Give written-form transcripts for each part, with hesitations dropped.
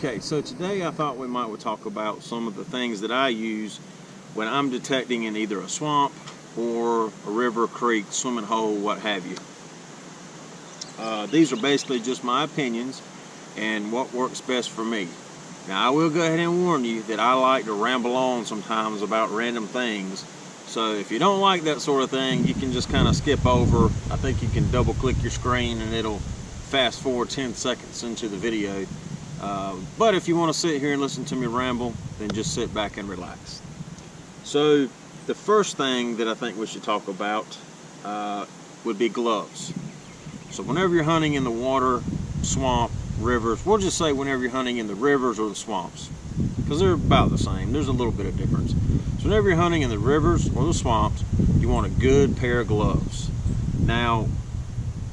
Okay, so today I thought we might talk about some of the things that I use when I'm detecting in either a swamp or a river, creek, swimming hole, what have you. These are basically just my opinions and what works best for me. Now I will go ahead and warn you that I like to ramble on sometimes about random things. So if you don't like that sort of thing, you can just kind of skip over. I think you can double click your screen and it'll fast forward 10 seconds into the video. But if you want to sit here and listen to me ramble, then just sit back and relax. So the first thing that I think we should talk about would be gloves. So whenever you're hunting in the water, swamp, rivers, we'll just say whenever you're hunting in the rivers or the swamps, because they're about the same. There's a little bit of difference. So whenever you're hunting in the rivers or the swamps, you want a good pair of gloves. Now,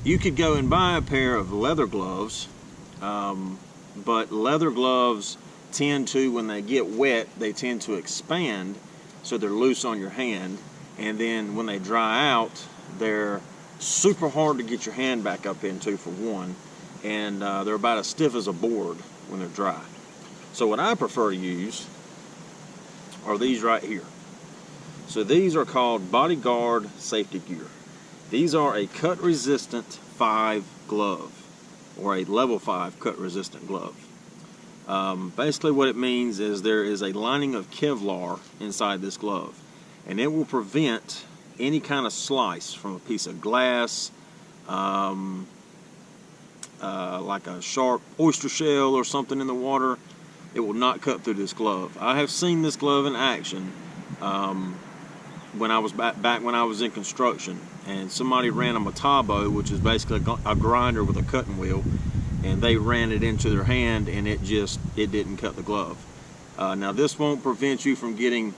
you could go and buy a pair of leather gloves, but leather gloves tend to, when they get wet, they tend to expand, so they're loose on your hand, and then when they dry out, they're super hard to get your hand back up into, for one, and they're about as stiff as a board when they're dry. So what I prefer to use are these right here. So these are called Bodyguard Safety Gear. These are a cut-resistant 5 glove, or a level 5 cut-resistant glove. Basically what it means is there is a lining of Kevlar inside this glove, and it will prevent any kind of slice from a piece of glass, like a sharp oyster shell or something in the water. It will not cut through this glove. I have seen this glove in action when I was back when I was in construction, and somebody ran a Metabo, which is basically a grinder with a cutting wheel, and they ran it into their hand, and it didn't cut the glove. Now this won't prevent you from getting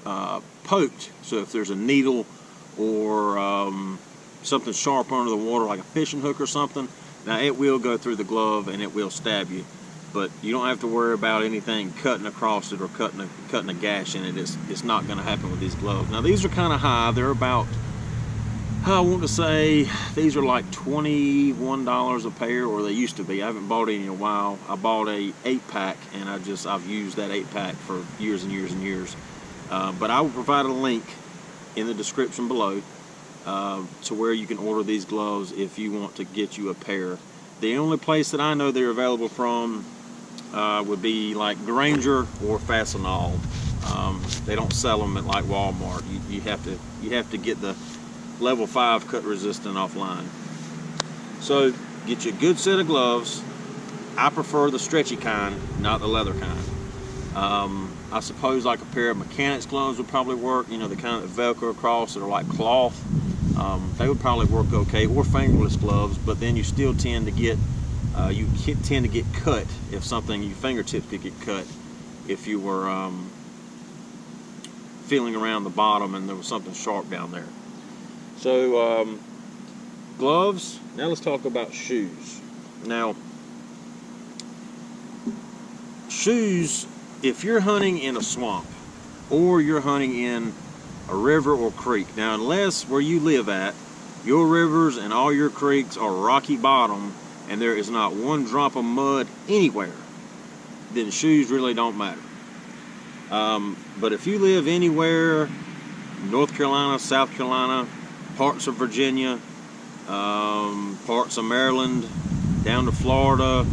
poked. So if there's a needle or something sharp under the water, like a fishing hook or something, now it will go through the glove and it will stab you. But you don't have to worry about anything cutting across it or cutting a gash in it. It's not going to happen with these gloves. Now these are kind of high. They're about, I want to say, these are like $21 a pair, or they used to be. I haven't bought any in a while. I bought a 8-pack, and I've used that 8-pack for years and years and years. But I will provide a link in the description below to where you can order these gloves if you want to get you a pair. The only place that I know they're available from would be like Granger or Fastenal. They don't sell them at like Walmart. You have to get the level 5 cut resistant offline. So get you a good set of gloves. I prefer the stretchy kind, not the leather kind. I suppose like a pair of mechanics gloves would probably work. You know, the kind that Velcro across that are like cloth. They would probably work okay, or fingerless gloves. But then you still tend to get cut if something, your fingertips could get cut if you were feeling around the bottom and there was something sharp down there. So gloves. Now let's talk about shoes. Now shoes, if you're hunting in a swamp or you're hunting in a river or creek, now unless where you live at, your rivers and all your creeks are rocky bottom and there is not one drop of mud anywhere, then shoes really don't matter. But if you live anywhere, North Carolina, South Carolina, parts of Virginia, parts of Maryland, down to Florida,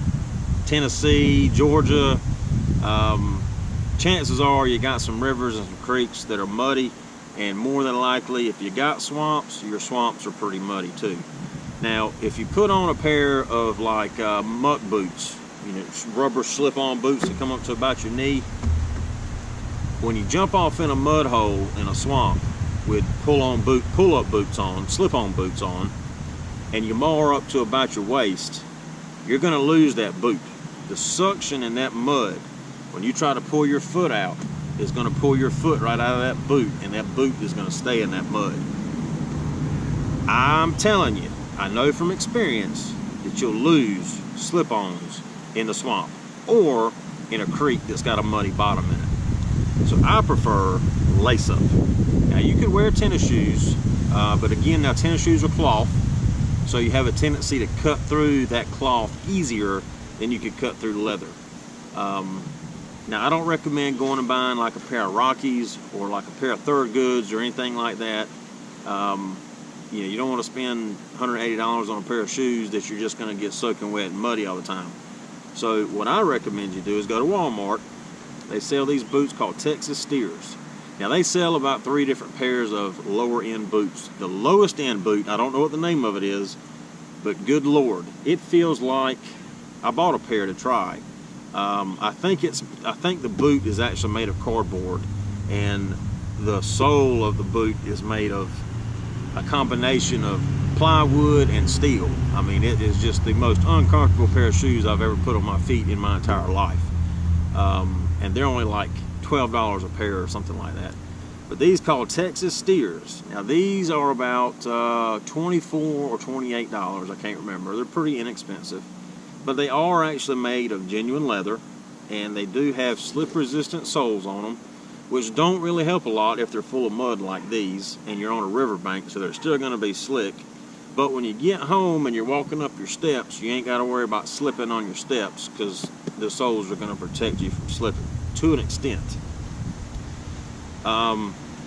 Tennessee, Georgia, chances are you got some rivers and some creeks that are muddy, and more than likely if you got swamps, your swamps are pretty muddy too. Now if you put on a pair of like muck boots, you know, rubber slip-on boots that come up to about your knee, when you jump off in a mud hole in a swamp with pull-up boots on, slip-on boots on, and you moor up to about your waist, you're going to lose that boot. The suction in that mud, when you try to pull your foot out, is going to pull your foot right out of that boot, and that boot is going to stay in that mud. I'm telling you, I know from experience that you'll lose slip-ons in the swamp or in a creek that's got a muddy bottom in it. So I prefer lace-up. Now you could wear tennis shoes, but again, now tennis shoes are cloth, so you have a tendency to cut through that cloth easier than you could cut through leather. Now, I don't recommend going and buying like a pair of Rockies or like a pair of Thurgoods or anything like that. You don't want to spend $180 on a pair of shoes that you're just going to get soaking wet and muddy all the time. So what I recommend you do is go to Walmart. They sell these boots called Texas Steers. Now, they sell about 3 different pairs of lower end boots. The lowest end boot, I don't know what the name of it is, but good Lord, it feels like I bought a pair to try. I think the boot is actually made of cardboard, and the sole of the boot is made of a combination of plywood and steel. I mean, it is just the most uncomfortable pair of shoes I've ever put on my feet in my entire life. And they're only like $12 a pair or something like that. But these called Texas Steers. Now, these are about $24 or $28. I can't remember. They're pretty inexpensive. But they are actually made of genuine leather, and they do have slip-resistant soles on them, which don't really help a lot if they're full of mud like these and you're on a riverbank, so they're still going to be slick. But when you get home and you're walking up your steps, you ain't got to worry about slipping on your steps, because the soles are going to protect you from slipping to an extent.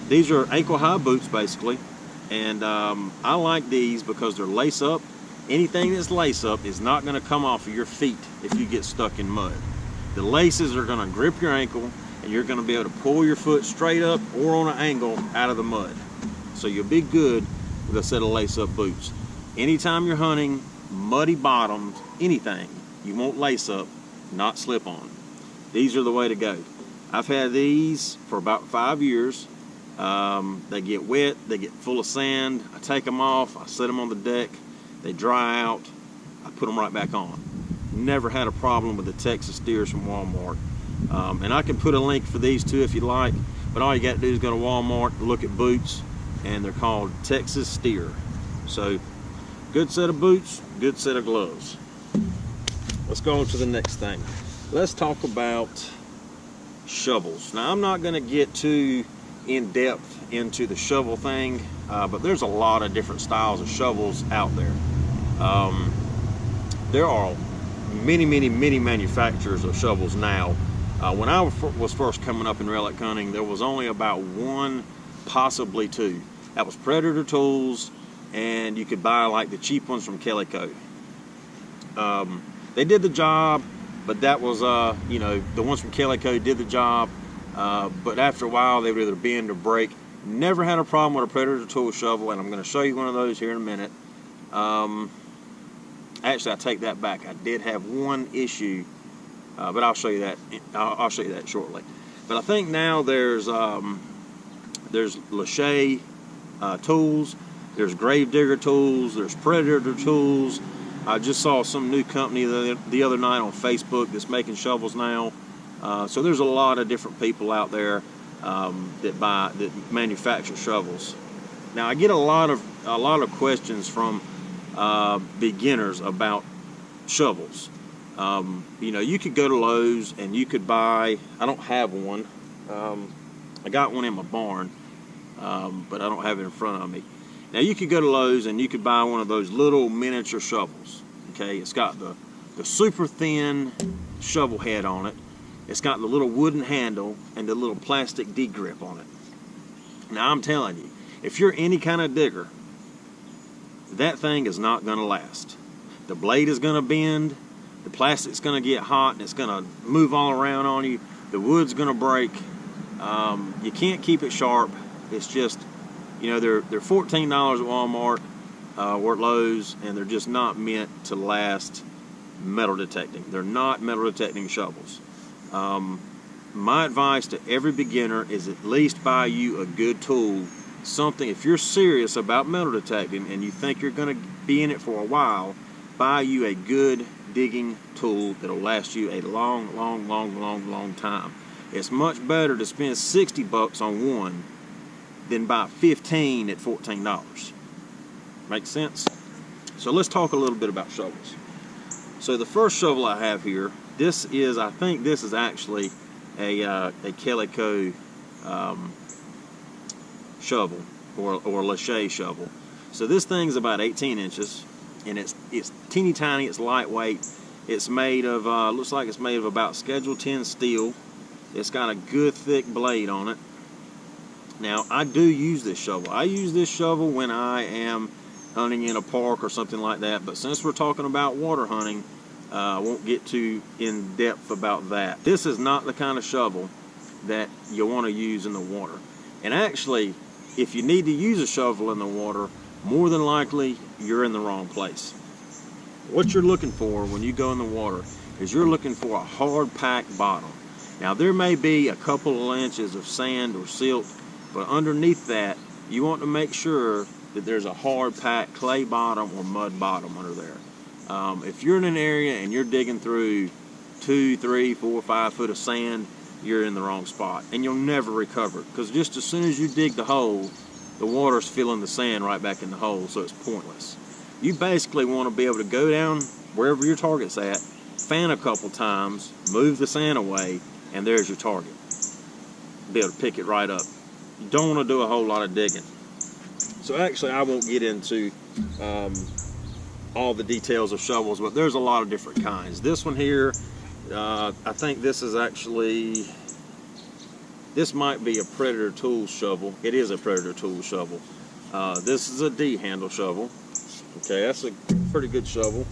These are ankle-high boots, basically, and I like these because they're lace-up. Anything that's lace-up is not going to come off of your feet if you get stuck in mud. The laces are going to grip your ankle, and you're going to be able to pull your foot straight up or on an angle out of the mud. So you'll be good with a set of lace-up boots. Anytime you're hunting, muddy bottoms, anything, you want lace-up, not slip-on. These are the way to go. I've had these for about 5 years. They get wet, they get full of sand. I take them off, I set them on the deck, they dry out, I put them right back on. Never had a problem with the Texas Steers from Walmart. And I can put a link for these too if you like, but all you got to do is go to Walmart, look at boots, and they're called Texas Steer. So, good set of boots, good set of gloves. Let's go on to the next thing. Let's talk about shovels. Now, I'm not going to get too in depth into the shovel thing, but there's a lot of different styles of shovels out there. There are many manufacturers of shovels now. When I was first coming up in relic hunting, there was only about 1, possibly 2. That was Predator Tools, and you could buy like the cheap ones from Calico. They did the job, but that was, the ones from Calico did the job, but after a while they would either bend or break. Never had a problem with a Predator Tool shovel, and I'm going to show you one of those here in a minute. Actually, I take that back. I did have one issue, but I'll show you that. I'll show you that shortly. But I think now there's Lachey tools, there's Gravedigger tools, there's Predator tools. I just saw some new company the other night on Facebook that's making shovels now. So there's a lot of different people out there that manufacture shovels. Now, I get a lot of questions from beginners about shovels. You could go to Lowe's and you could buy, I don't have one, I got one in my barn, but I don't have it in front of me. Now, you could go to Lowe's and you could buy one of those little miniature shovels. Okay, it's got the super thin shovel head on it. It's got the little wooden handle and the little plastic D-grip on it. Now, I'm telling you, if you're any kind of digger, that thing is not going to last. The blade is going to bend, the plastic's going to get hot, and it's going to move all around on you. The wood's going to break. You can't keep it sharp. It's just, they're $14 at Walmart or at Lowe's, and they're just not meant to last metal detecting. They're not metal detecting shovels. My advice to every beginner is at least buy you a good tool. Something, if you're serious about metal detecting and you think you're going to be in it for a while, buy you a good digging tool that'll last you a long time. It's much better to spend $60 on one than buy 15 at $14. Make sense? So let's talk a little bit about shovels. So the first shovel I have here, I think this is actually a Calico shovel or Lachey shovel. So this thing's about 18 inches, and it's teeny tiny, it's lightweight, It's made of, looks like it's made of about Schedule 10 steel. It's got a good thick blade on it. Now, I do use this shovel. I use this shovel when I am hunting in a park or something like that, but since we're talking about water hunting, I won't get too in depth about that. This is not the kind of shovel that you want to use in the water. And actually, if you need to use a shovel in the water, more than likely you're in the wrong place. What you're looking for when you go in the water is you're looking for a hard packed bottom. Now, there may be a couple of inches of sand or silt, but underneath that you want to make sure that there's a hard packed clay bottom or mud bottom under there. If you're in an area and you're digging through 2, 3, 4, 5 foot of sand, you're in the wrong spot and you'll never recover it, because just as soon as you dig the hole, the water's filling the sand right back in the hole, so it's pointless. You basically want to be able to go down wherever your target's at, fan a couple times, move the sand away, and there's your target. Be able to pick it right up. You don't want to do a whole lot of digging. So actually, I won't get into all the details of shovels, but there's a lot of different kinds. This one here, I think this is actually, this might be a Predator Tools shovel. It is a Predator Tools shovel. This is a D-handle shovel. Okay, that's a pretty good shovel.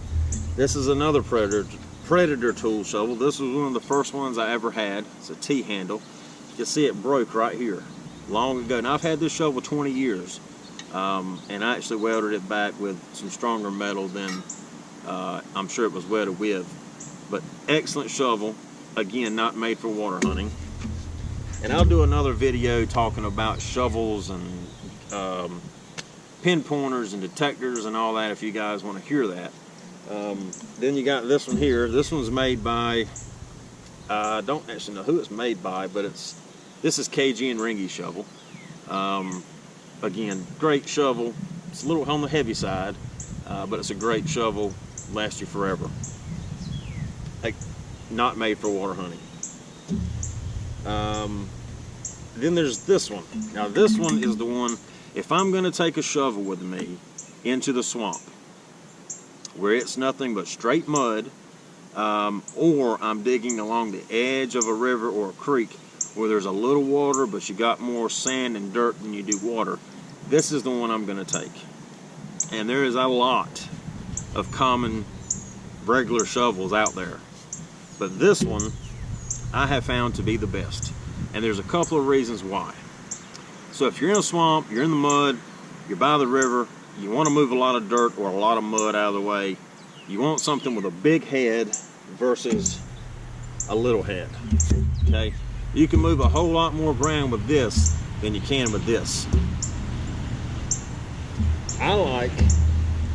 This is another Predator Tools shovel. This was one of the first ones I ever had. It's a T-handle. You can see it broke right here long ago. Now, I've had this shovel 20 years. And I actually welded it back with some stronger metal than I'm sure it was welded with. But excellent shovel, again, not made for water hunting. And I'll do another video talking about shovels and pin pointers and detectors and all that if you guys want to hear that. Then you got this one here. This one's made by, I don't actually know who it's made by, but this is KG and Ringy shovel. Again, great shovel. It's a little on the heavy side, but it's a great shovel. Lasts you forever. Like, not made for water hunting. Then there's this one. Now this one is the one, if I'm going to take a shovel with me into the swamp where it's nothing but straight mud, or I'm digging along the edge of a river or a creek where there's a little water but you got more sand and dirt than you do water, this is the one I'm going to take. And there is a lot of common regular shovels out there, but this one I have found to be the best, and there's a couple of reasons why. So if you're in a swamp, you're in the mud, you're by the river, you want to move a lot of dirt or a lot of mud out of the way, you want something with a big head versus a little head. Okay, you can move a whole lot more ground with this than you can with this. I like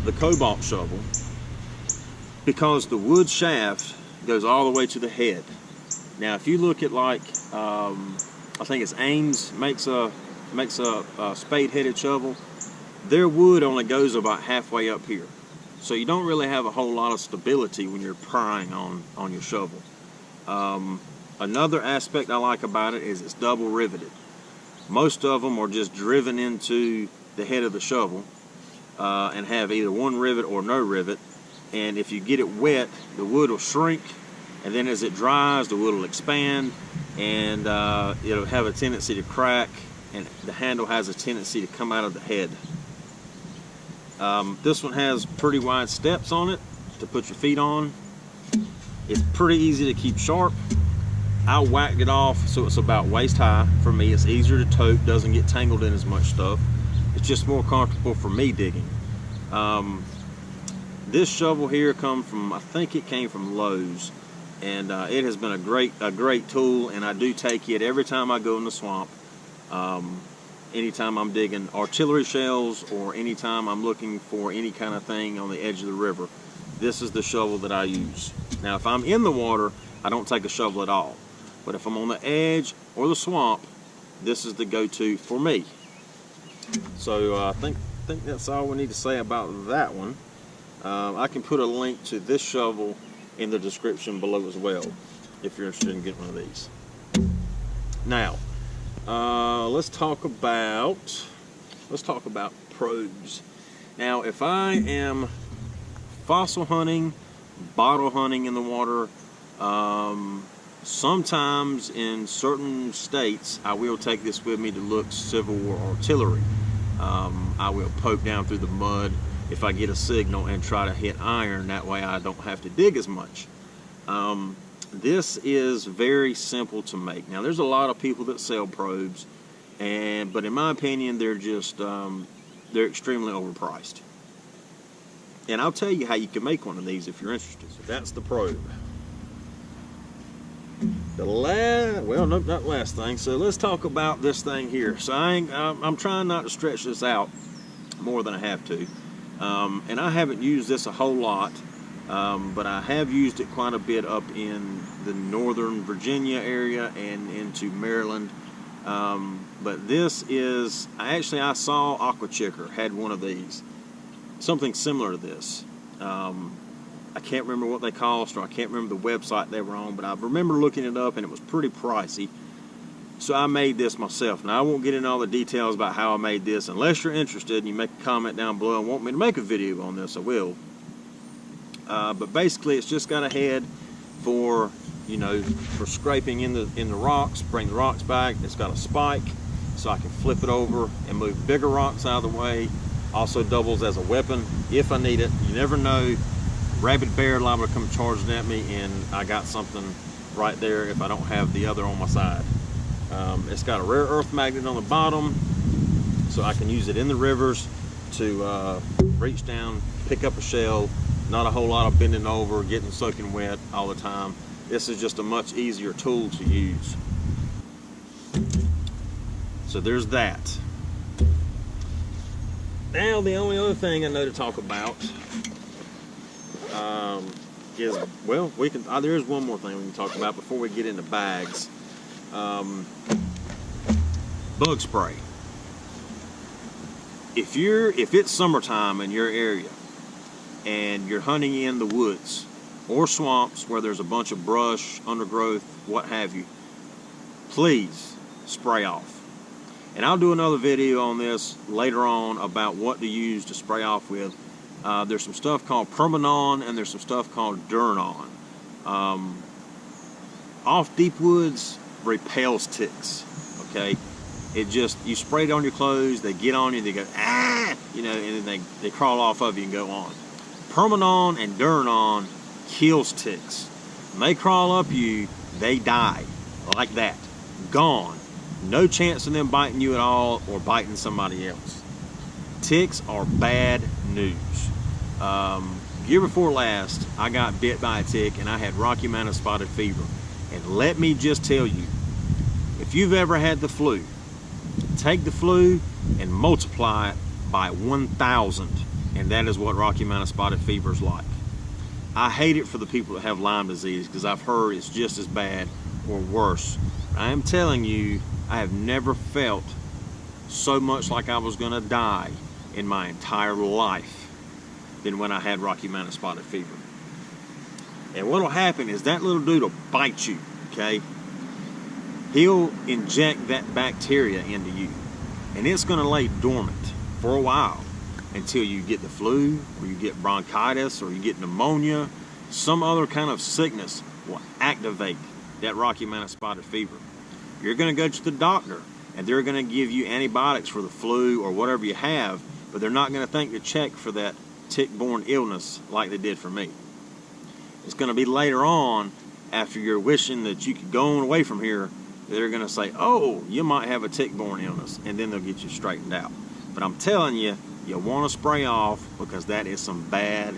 the Cobalt shovel because the wood shaft goes all the way to the head. Now, if you look at, like, I think it's Ames makes a spade-headed shovel. Their wood only goes about halfway up here, so you don't really have a whole lot of stability when you're prying on your shovel. Another aspect I like about it is it's double riveted. Most of them are just driven into the head of the shovel and have either one rivet or no rivet. And if you get it wet, the wood will shrink, and then as it dries, the wood will expand, and it'll have a tendency to crack, and the handle has a tendency to come out of the head. This one has pretty wide steps on it to put your feet on. It's pretty easy to keep sharp. I whacked it off so it's about waist high. For me, it's easier to tote, doesn't get tangled in as much stuff. It's just more comfortable for me digging. This shovel here come from, I think it came from Lowe's, and it has been a great tool, and I do take it every time I go in the swamp. Anytime I'm digging artillery shells or anytime I'm looking for any kind of thing on the edge of the river, this is the shovel that I use. Now, if I'm in the water, I don't take a shovel at all. But if I'm on the edge or the swamp, this is the go-to for me. So I think that's all we need to say about that one. I can put a link to this shovel in the description below as well if you're interested in getting one of these. Now, let's talk about pros. Now, if I am fossil hunting bottle hunting in the water. Sometimes in certain states, I will take this with me to look Civil War artillery. I will poke down through the mud if I get a signal and try to hit iron. That way I don't have to dig as much. This is very simple to make. Now, there's a lot of people that sell probes, but in my opinion, they're just they're extremely overpriced. And I'll tell you how you can make one of these if you're interested. So that's the probe. Well, no, not last thing. So let's talk about this thing here. So I'm trying not to stretch this out more than I have to. And I haven't used this a whole lot, but I have used it quite a bit up in the northern Virginia area and into Maryland. But this is, I saw Aqua Chicker had one of these. Something similar to this. I can't remember what they cost, or I can't remember the website they were on, but I remember looking it up and it was pretty pricey. So I made this myself. Now, I won't get into all the details about how I made this. Unless you're interested and you make a comment down below and want me to make a video on this, I will. But basically, it's just got a head for, for scraping in the rocks, bring the rocks back. It's got a spike, so I can flip it over and move bigger rocks out of the way. Also doubles as a weapon if I need it. You never know. Rabid bear liable to come charging at me, and I got something right there if I don't have the other on my side. It's got a rare earth magnet on the bottom, so I can use it in the rivers to reach down, pick up a shell. Not a whole lot of bending over, getting soaking wet all the time. This is just a much easier tool to use. So there's that. Now, the only other thing I know to talk about is, well, there is one more thing we can talk about before we get into bags. Bug spray. If it's summertime in your area and you're hunting in the woods or swamps where there's a bunch of brush, undergrowth, what have you, please spray off. And I'll do another video on this later on about what to use to spray off with. There's some stuff called Permanon and there's some stuff called Duranon. Off deep woods repels ticks, okay? You spray it on your clothes, they get on you, they go, ah, and then they crawl off of you and go on. Permanon and Duranon kills ticks. When they crawl up you, they die like that, gone. No chance of them biting you at all or biting somebody else. Ticks are bad news. Year before last, I got bit by a tick and I had Rocky Mountain spotted fever. And let me just tell you, if you've ever had the flu, take the flu and multiply it by 1,000, and that is what Rocky Mountain spotted fever is like. I hate it for the people that have Lyme disease because I've heard it's just as bad or worse. I am telling you, I have never felt so much like I was gonna die in my entire life than when I had Rocky Mountain spotted fever. And what'll happen is that little dude will bite you, okay? He'll inject that bacteria into you, and it's gonna lay dormant for a while until you get the flu, or you get bronchitis, or you get pneumonia. Some other kind of sickness will activate that Rocky Mountain spotted fever. You're gonna go to the doctor, and they're gonna give you antibiotics for the flu or whatever you have, but they're not gonna think to check for that tick-borne illness like they did for me. It's gonna be later on, after you're wishing that you could go on away from here, they're gonna say, oh, you might have a tick-borne illness, and then they'll get you straightened out. But I'm telling you, you wanna spray off because that is some bad,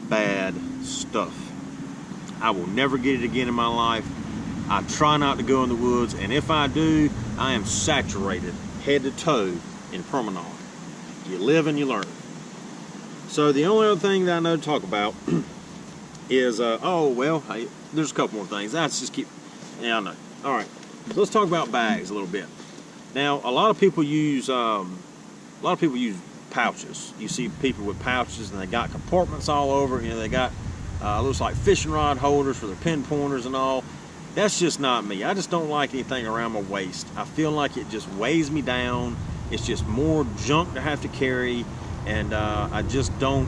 bad stuff. I will never get it again in my life. I try not to go in the woods, and if I do, I am saturated head to toe in Permanon. You live and you learn. So the only other thing that I know to talk about is, there's a couple more things. I know. All right, so let's talk about bags a little bit. Now, a lot of people use pouches. You see people with pouches, and they got compartments all over. They got looks like fishing rod holders for their pin pointers and all. That's just not me. I just don't like anything around my waist. I feel like it just weighs me down. It's just more junk to have to carry, and I just don't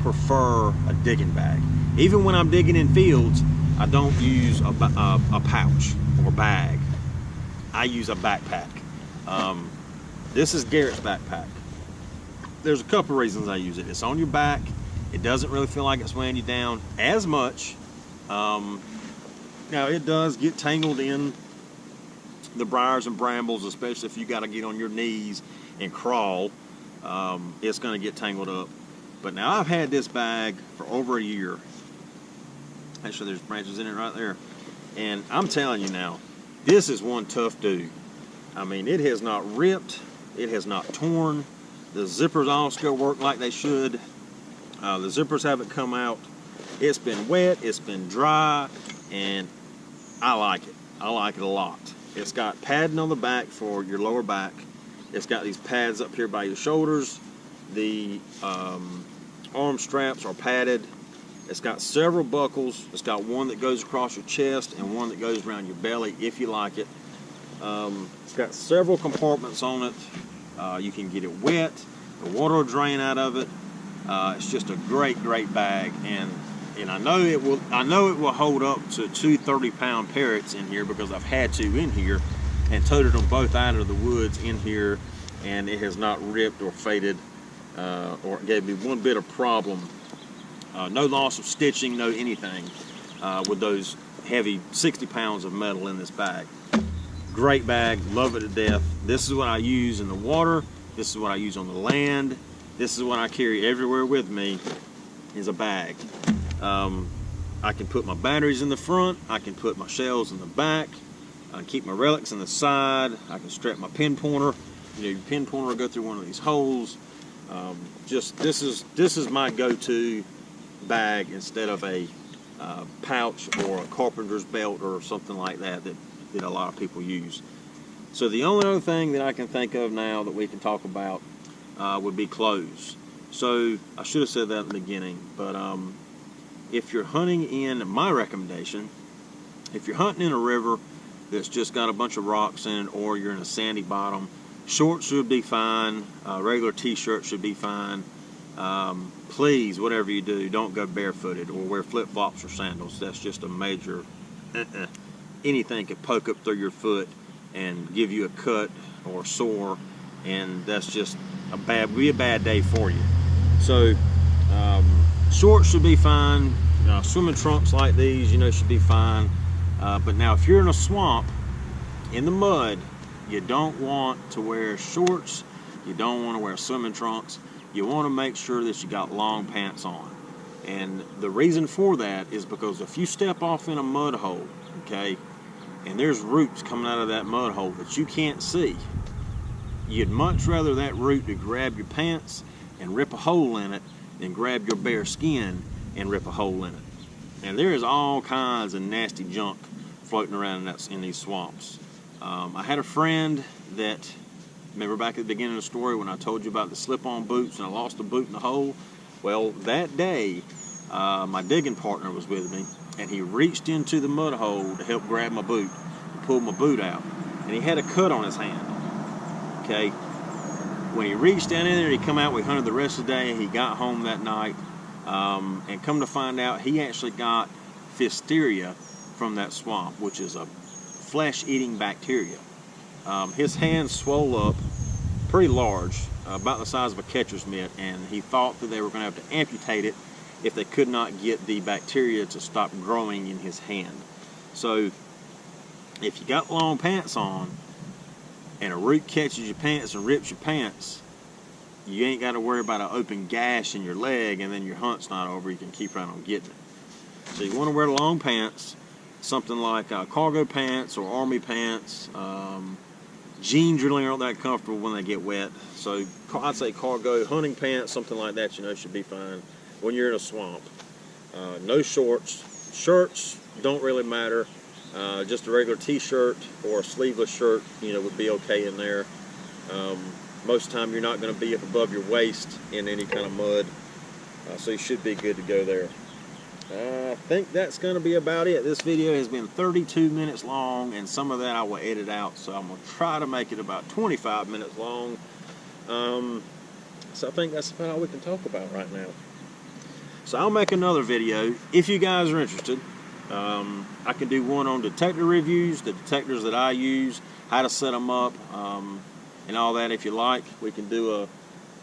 prefer a digging bag. Even when I'm digging in fields, I don't use a pouch or bag. I use a backpack. This is Garrett's backpack. There's a couple reasons I use it. It's on your back. It doesn't really feel like it's weighing you down as much. Now it does get tangled in the briars and brambles, especially if you got to get on your knees and crawl. It's going to get tangled up. But now I've had this bag for over a year. Actually, there's branches in it right there. And I'm telling you now, this is one tough dude. I mean, it has not ripped. It has not torn. The zippers all still work like they should. The zippers haven't come out. It's been wet. It's been dry. And I like it. I like it a lot. It's got padding on the back for your lower back. It's got these pads up here by your shoulders. The arm straps are padded. It's got several buckles. It's got one that goes across your chest and one that goes around your belly if you like it. It's got several compartments on it. You can get it wet. The water will drain out of it. It's just a great bag, and I know it will hold up to 2 30-pound parrots in here because I've had to in here and toted them both out of the woods in here, and it has not ripped or faded or gave me one bit of problem. No loss of stitching, no anything with those heavy 60 pounds of metal in this bag. Great bag, love it to death. This is what I use in the water. This is what I use on the land. This is what I carry everywhere with me, is a bag. I can put my batteries in the front. I can put my shells in the back. I can keep my relics in the side. I can strap my pin pointer. You know, your pin pointer will go through one of these holes. This is my go-to bag instead of a pouch or a carpenter's belt or something like that that a lot of people use. So the only other thing that I can think of now that we can talk about would be clothes. So I should have said that in the beginning, but if you're hunting in, my recommendation, if you're hunting in a river that's just got a bunch of rocks in it, or you're in a sandy bottom, shorts should be fine. Regular t-shirt should be fine. Please, whatever you do, don't go barefooted or wear flip-flops or sandals. That's just a major anything could poke up through your foot and give you a cut or sore, and that's just be a bad day for you. So shorts should be fine. Swimming trunks like these, should be fine. But now if you're in a swamp in the mud, you don't want to wear shorts. You don't want to wear swimming trunks. You want to make sure that you got long pants on. And the reason for that is because if you step off in a mud hole, okay, and there's roots coming out of that mud hole that you can't see, you'd much rather that root to grab your pants and rip a hole in it than grab your bare skin and rip a hole in it. And there is all kinds of nasty junk floating around in these swamps. I had a friend that, remember back at the beginning of the story when I told you about the slip-on boots and I lost a boot in the hole? Well, that day, my digging partner was with me, and he reached into the mud hole to help grab my boot and pull my boot out. And he had a cut on his hand, okay? When he reached down in there, he come out, we hunted the rest of the day, and he got home that night, and come to find out, he actually got Pfiesteria from that swamp, which is a flesh-eating bacteria. His hand swole up pretty large, about the size of a catcher's mitt, and he thought that they were going to have to amputate it if they could not get the bacteria to stop growing in his hand. So if you got long pants on and a root catches your pants and rips your pants, you ain't got to worry about an open gash in your leg and then your hunt's not over. You can keep right on getting it. So you want to wear long pants, something like cargo pants or army pants. Jeans really aren't that comfortable when they get wet. So I'd say cargo, hunting pants, something like that, should be fine when you're in a swamp. No shorts. Shirts don't really matter. Just a regular t-shirt or a sleeveless shirt, would be okay in there. Most of the time you're not going to be up above your waist in any kind of mud. So you should be good to go there. I think that's going to be about it. This video has been 32 minutes long, and some of that I will edit out, so I'm going to try to make it about 25 minutes long. So I think that's about all we can talk about right now. So I'll make another video if you guys are interested. I can do one on detector reviews, the detectors that I use, how to set them up, and all that. If you like, we can do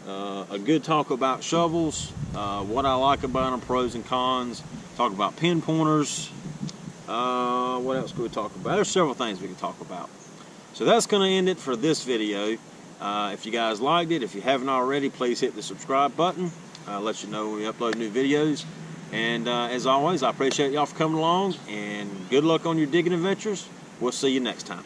a good talk about shovels, what I like about them, pros and cons, talk about pin pointers. What else could we talk about? There's several things we can talk about. So that's going to end it for this video. If you guys liked it, if you haven't already, please hit the subscribe button. Let you know when we upload new videos. And as always, I appreciate y'all for coming along, and good luck on your digging adventures. We'll see you next time.